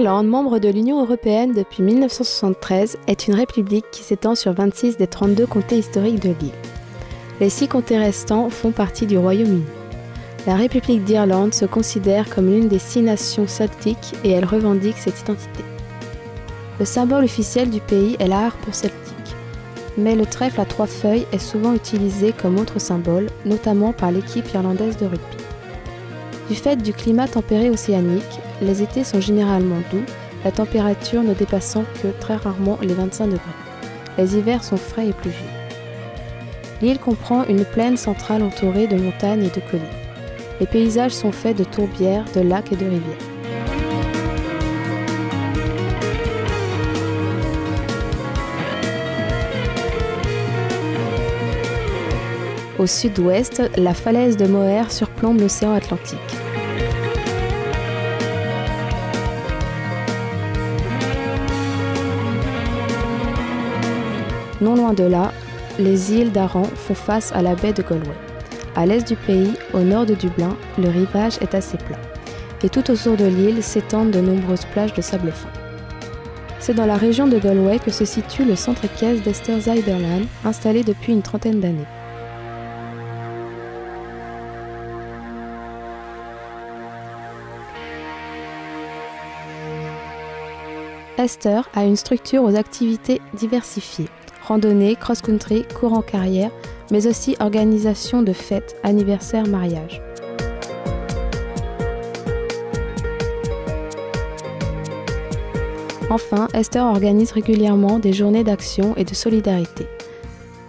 L'Irlande, membre de l'Union européenne depuis 1973, est une république qui s'étend sur 26 des 32 comtés historiques de l'île. Les 6 comtés restants font partie du Royaume-Uni. La République d'Irlande se considère comme l'une des 6 nations celtiques et elle revendique cette identité. Le symbole officiel du pays est la harpe celtique, mais le trèfle à 3 feuilles est souvent utilisé comme autre symbole, notamment par l'équipe irlandaise de rugby. Du fait du climat tempéré océanique, les étés sont généralement doux, la température ne dépassant que très rarement les 25 degrés. Les hivers sont frais et pluvieux. L'île comprend une plaine centrale entourée de montagnes et de collines. Les paysages sont faits de tourbières, de lacs et de rivières. Au sud-ouest, la falaise de Moher surplombe l'océan Atlantique. Non loin de là, les îles d'Arran font face à la baie de Galway. À l'est du pays, au nord de Dublin, le rivage est assez plat. Et tout autour de l'île s'étendent de nombreuses plages de sable fin. C'est dans la région de Galway que se situe le centre équestre d'Eastersiderland, installé depuis une trentaine d'années. Easter a une structure aux activités diversifiées. Randonnée, cross-country, cours en carrière, mais aussi organisation de fêtes, anniversaires, mariages. Enfin, Easter organise régulièrement des journées d'action et de solidarité.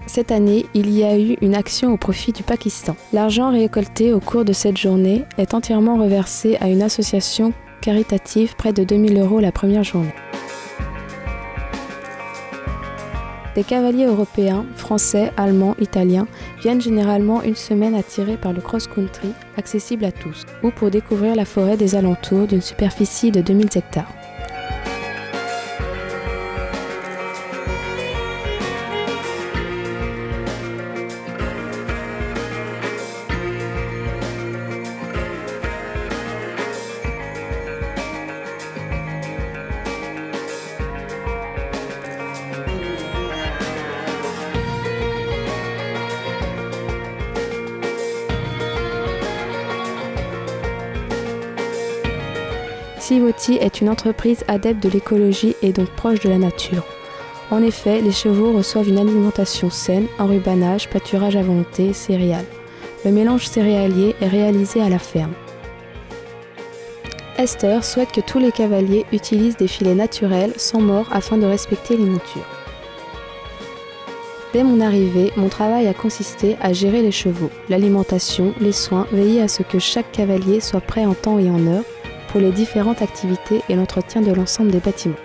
Cette année, il y a eu une action au profit du Pakistan. L'argent récolté au cours de cette journée est entièrement reversé à une association caritative, près de 2 000 € la première journée. Les cavaliers européens, français, allemands, italiens viennent généralement une semaine attirés par le cross-country, accessible à tous, ou pour découvrir la forêt des alentours d'une superficie de 2000 hectares. Sivoti est une entreprise adepte de l'écologie et donc proche de la nature. En effet, les chevaux reçoivent une alimentation saine, enrubanage, pâturage à volonté, céréales. Le mélange céréalier est réalisé à la ferme. Easter souhaite que tous les cavaliers utilisent des filets naturels, sans mors, afin de respecter les montures. Dès mon arrivée, mon travail a consisté à gérer les chevaux, l'alimentation, les soins, veiller à ce que chaque cavalier soit prêt en temps et en heure, pour les différentes activités et l'entretien de l'ensemble des bâtiments.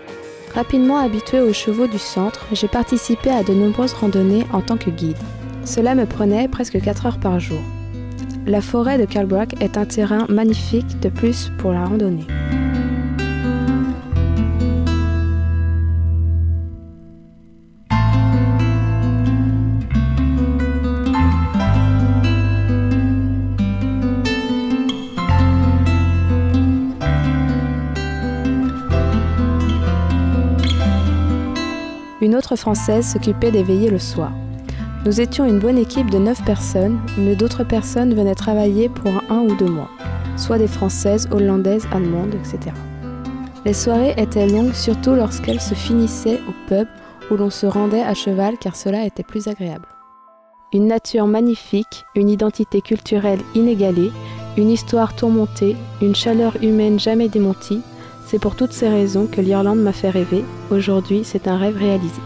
Rapidement habitué aux chevaux du centre, j'ai participé à de nombreuses randonnées en tant que guide. Cela me prenait presque 4 heures par jour. La forêt de Calbrac est un terrain magnifique de plus pour la randonnée. Une autre Française s'occupait des veillées le soir. Nous étions une bonne équipe de 9 personnes, mais d'autres personnes venaient travailler pour 1 ou 2 mois, soit des Françaises, Hollandaises, Allemandes, etc. Les soirées étaient longues, surtout lorsqu'elles se finissaient au pub où l'on se rendait à cheval car cela était plus agréable. Une nature magnifique, une identité culturelle inégalée, une histoire tourmentée, une chaleur humaine jamais démentie. C'est pour toutes ces raisons que l'Irlande m'a fait rêver. Aujourd'hui, c'est un rêve réalisé.